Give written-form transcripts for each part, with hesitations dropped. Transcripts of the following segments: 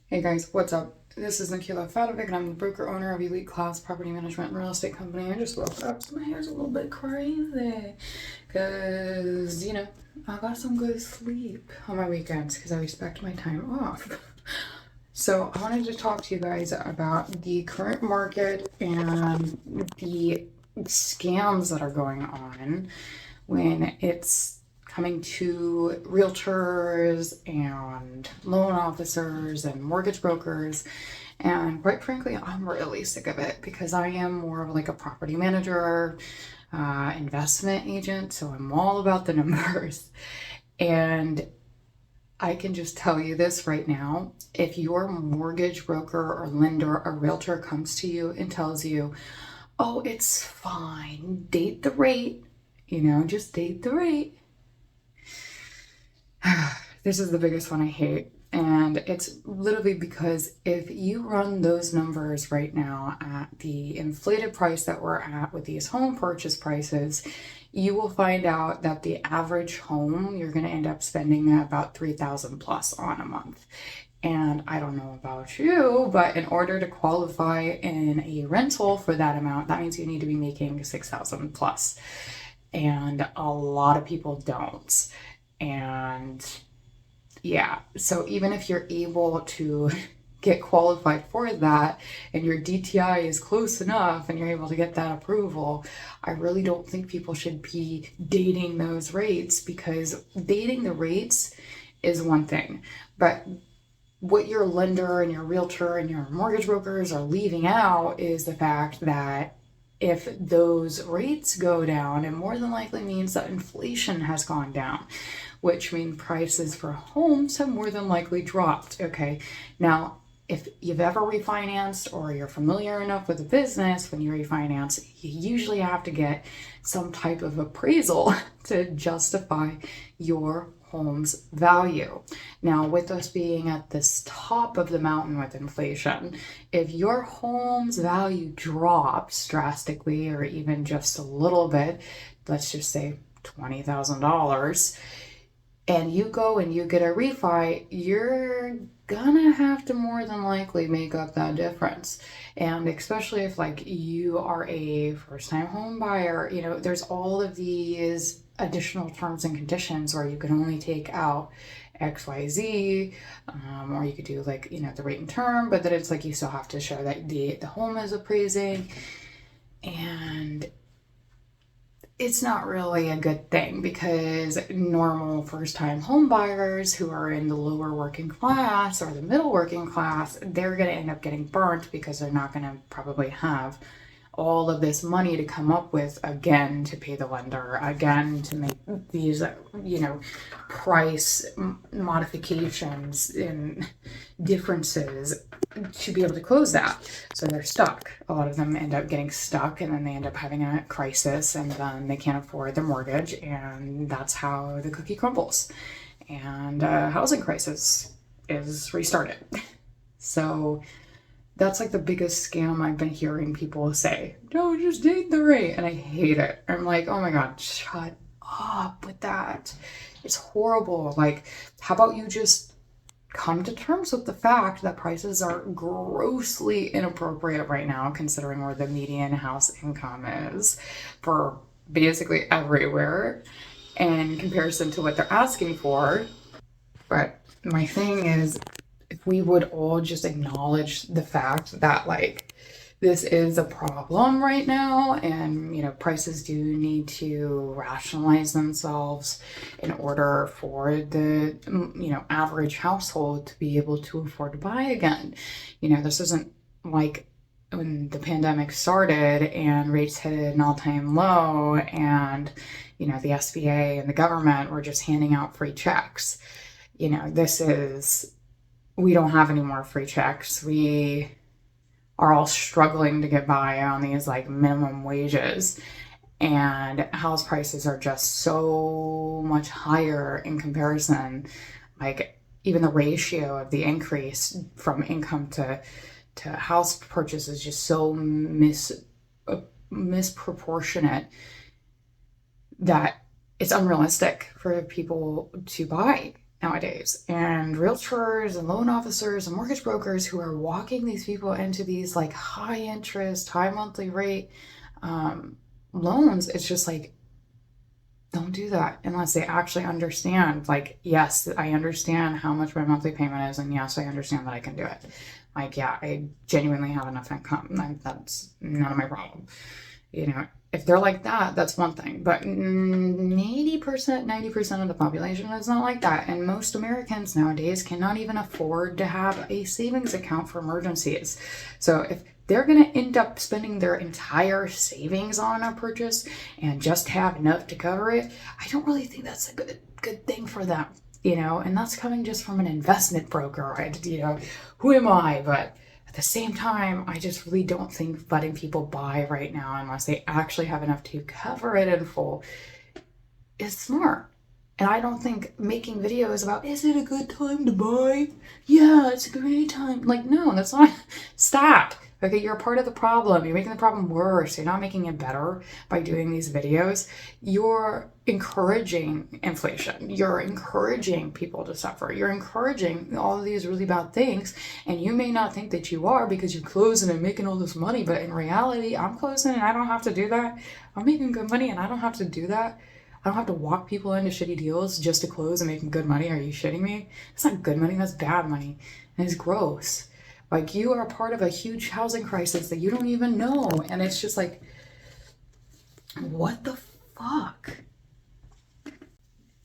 Hey guys, what's up? This is Nikila Fadovic, and I'm the broker owner of Elite Class Property Management and Real Estate Company. I just woke up, so my hair's a little bit crazy because, I got some good sleep on my weekends because I respect my time off. So I wanted to talk to you guys about the current market and the scams that are going on when it's coming to realtors and loan officers and mortgage brokers. And quite frankly, I'm really sick of it because I am more of like a property manager, investment agent. So I'm all about the numbers. And I can just tell you this right now. If your mortgage broker or lender or realtor comes to you and tells you, oh, it's fine, date the rate, just date the rate. This is the biggest one I hate. And it's literally because if you run those numbers right now at the inflated price that we're at with these home purchase prices, you will find out that the average home you're going to end up spending about $3,000 plus on a month. And I don't know about you, but in order to qualify in a rental for that amount, that means you need to be making $6,000 plus. And a lot of people don't. And yeah, so even if you're able to get qualified for that and your DTI is close enough and you're able to get that approval, I really don't think people should be dating those rates, because dating the rates is one thing, but what your lender and your realtor and your mortgage brokers are leaving out is the fact that if those rates go down, it more than likely means that inflation has gone down, which means prices for homes have more than likely dropped. Okay, now if you've ever refinanced or you're familiar enough with the business, when you refinance, you usually have to get some type of appraisal to justify your home's value. Now, with us being at this top of the mountain with inflation, if your home's value drops drastically or even just a little bit, let's just say $20,000, and you go and you get a refi, you're gonna have to more than likely make up that difference. And especially if like you are a first-time home buyer, there's all of these additional terms and conditions where you can only take out XYZ, or you could do like, the rate and term, but then it's like you still have to show that the home is appraising. And it's not really a good thing, because normal first-time home buyers who are in the lower working class or the middle working class, they're going to end up getting burnt because they're not going to probably have all of this money to come up with again to pay the lender, again to make these, price modifications and differences to be able to close that. So they're stuck. A lot of them end up getting stuck, and then they end up having a crisis, and then they can't afford their mortgage, and that's how the cookie crumbles. And housing crisis is restarted. So that's like the biggest scam I've been hearing people say. No, just date the rate. And I hate it. I'm like, oh my God, shut up with that. It's horrible. Like, how about you just come to terms with the fact that prices are grossly inappropriate right now, considering where the median house income is for basically everywhere in comparison to what they're asking for. But my thing is, if we would all just acknowledge the fact that like this is a problem right now, and prices do need to rationalize themselves in order for the average household to be able to afford to buy again. This isn't like when the pandemic started and rates hit an all-time low, and the SBA and the government were just handing out free checks. This is, we don't have any more free checks. We are all struggling to get by on these like minimum wages, and house prices are just so much higher in comparison. Like, even the ratio of the increase from income to house purchase is just so misproportionate that it's unrealistic for people to buy. nowadays, and realtors and loan officers and mortgage brokers who are walking these people into these like high interest, high monthly rate loans. It's just like, don't do that unless they actually understand, like, yes, I understand how much my monthly payment is, and yes, I understand that I can do it. Like, yeah, I genuinely have enough income. That's none of my problem. You know, if they're like that, that's one thing. But 80%, 90% of the population is not like that. And most Americans nowadays cannot even afford to have a savings account for emergencies. So if they're going to end up spending their entire savings on a purchase and just have enough to cover it, I don't really think that's a good thing for them, you know. And that's coming just from an investment broker, right? You know, who am I? But at the same time, I just really don't think letting people buy right now unless they actually have enough to cover it in full is smart. And I don't think making videos about, is it a good time to buy? Yeah, it's a great time. Like, no, that's not. Stop. Okay, you're a part of the problem. You're making the problem worse. You're not making it better by doing these videos. You're encouraging inflation. You're encouraging people to suffer. You're encouraging all of these really bad things. And you may not think that you are because you're closing and making all this money. But in reality, I'm closing and I don't have to do that. I'm making good money and I don't have to do that. I don't have to walk people into shitty deals just to close and make good money. Are you shitting me? That's not good money. That's bad money. And it's gross. Like, you are a part of a huge housing crisis that you don't even know. And it's just like, what the fuck?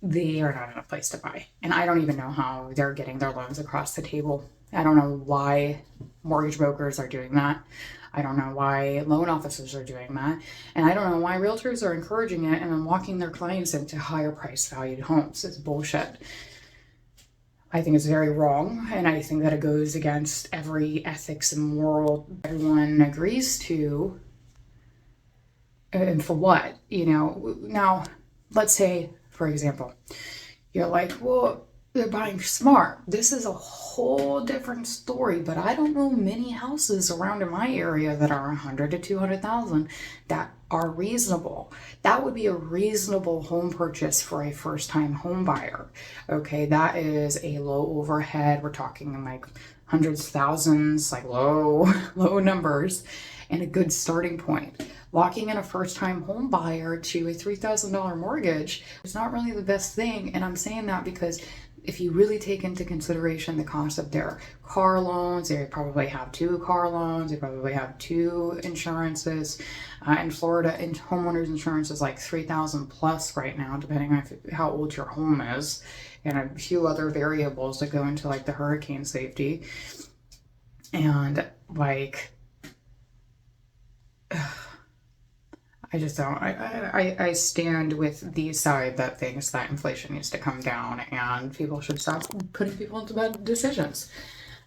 They are not in a place to buy. And I don't even know how they're getting their loans across the table. I don't know why mortgage brokers are doing that. I don't know why loan officers are doing that. And I don't know why realtors are encouraging it and then walking their clients into higher price valued homes. It's bullshit. I think it's very wrong, and I think that it goes against every ethics and moral everyone agrees to. And for what? You know, now, let's say, for example, you're like, well, they're buying smart. This is a whole different story, but I don't know many houses around in my area that are 100 to 200,000 that are reasonable. That would be a reasonable home purchase for a first-time home buyer. Okay, that is a low overhead. We're talking like hundreds of thousands, like low numbers, and a good starting point. Locking in a first-time home buyer to a $3,000 mortgage is not really the best thing. And I'm saying that because if you really take into consideration the cost of their car loans, they probably have 2 car loans, they probably have 2 insurances. In Florida, homeowners insurance is like $3,000 plus right now, depending on how old your home is, and a few other variables that go into like the hurricane safety. And like, I just don't. I stand with the side that thinks that inflation needs to come down and people should stop putting people into bad decisions.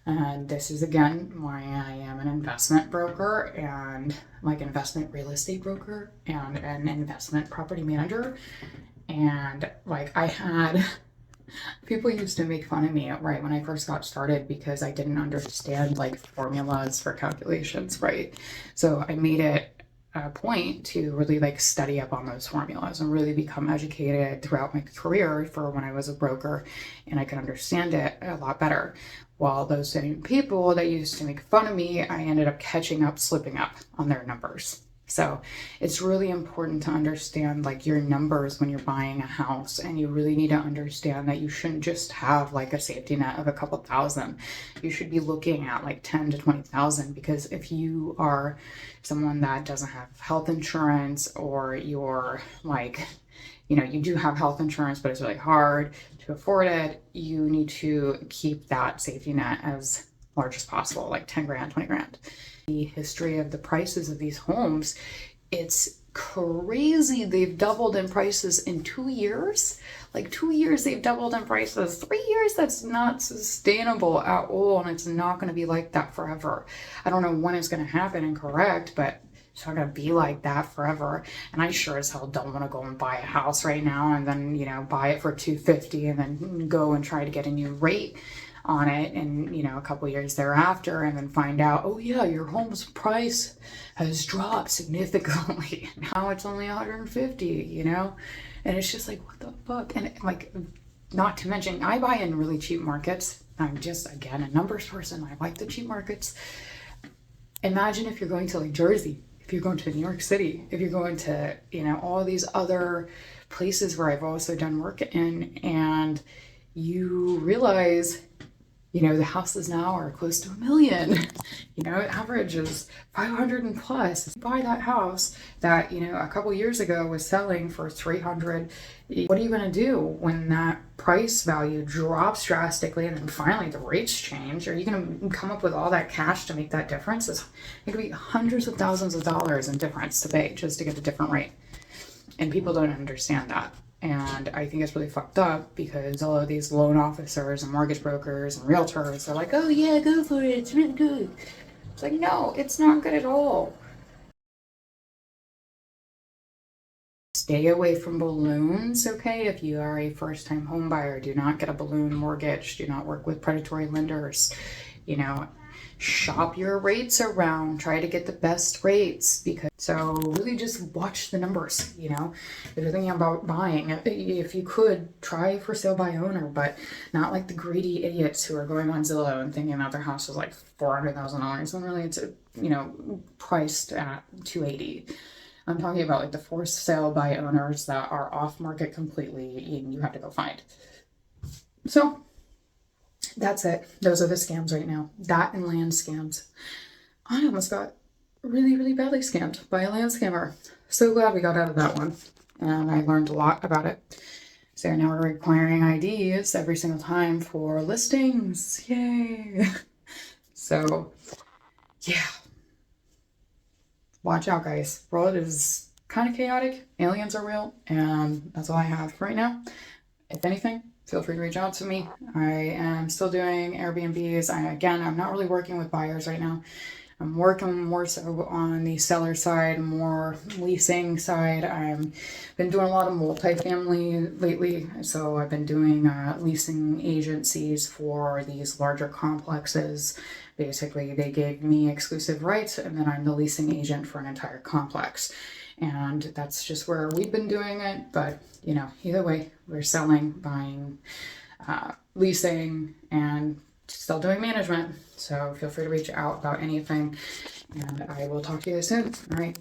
And this is again why I am an investment broker and like investment real estate broker and an investment property manager. And like, I had people used to make fun of me right when I first got started because I didn't understand like formulas for calculations, right? So I made it a point to really like study up on those formulas and really become educated throughout my career for when I was a broker, and I could understand it a lot better. While those same people that used to make fun of me, I ended up catching up, slipping up on their numbers. So it's really important to understand like your numbers when you're buying a house, and you really need to understand that you shouldn't just have like a safety net of a couple thousand. You should be looking at like 10 to 20,000, because if you are someone that doesn't have health insurance, or you're like, you know, you do have health insurance, but it's really hard to afford it, you need to keep that safety net as large as possible, like 10 grand, 20 grand. The history of the prices of these homes, it's crazy. They've doubled in prices in 2 years. Like 2 years they've doubled in prices. 3 years, that's not sustainable at all, and it's not going to be like that forever. I don't know when it's going to happen and correct, but it's not going to be like that forever. And I sure as hell don't want to go and buy a house right now and then, you know, buy it for $250 and then go and try to get a new rate on it, and you know, a couple years thereafter, and then find out, oh yeah, your home's price has dropped significantly. Now it's only 150, you know? And it's just like, what the fuck? And like, Not to mention, I buy in really cheap markets. I'm just, again, a numbers person. I like the cheap markets. Imagine if you're going to like Jersey, if you're going to New York City, if you're going to, all these other places where I've also done work in, and you realize, the houses now are close to 1 million. Average is 500 and plus. If you buy that house that, a couple years ago was selling for 300, what are you going to do when that price value drops drastically and then finally the rates change? Are you going to come up with all that cash to make that difference? It's going to be hundreds of thousands of dollars in difference to pay just to get a different rate. And people don't understand that. And I think it's really fucked up because all of these loan officers and mortgage brokers and realtors are like, oh yeah, go for it, it's really good. It's like, no, it's not good at all. Stay away from balloons, okay? If you are a first-time home buyer, do not get a balloon mortgage. Do not work with predatory lenders. Shop your rates around. Try to get the best rates so really just watch the numbers. If you're thinking about buying, if you could, try for sale by owner, but not like the greedy idiots who are going on Zillow and thinking that their house is like $400,000 when really it's priced at $280,000. I'm talking about like the for sale by owners that are off market completely and you have to go find. So that's it. Those are the scams right now. That and land scams. I almost got really, really badly scammed by a land scammer. So glad we got out of that one. And I learned a lot about it. So now we're requiring IDs every single time for listings. Yay. So, yeah. Watch out, guys. World is kind of chaotic. Aliens are real. And that's all I have for right now. If anything, feel free to reach out to me. I am still doing Airbnbs. I'm not really working with buyers right now. I'm working more so on the seller side, more leasing side. I've been doing a lot of multifamily lately. So I've been doing leasing agencies for these larger complexes. Basically, they gave me exclusive rights and then I'm the leasing agent for an entire complex. And that's just where we've been doing it. But, either way, we're selling, buying, leasing, and still doing management. So feel free to reach out about anything. And I will talk to you soon. All right.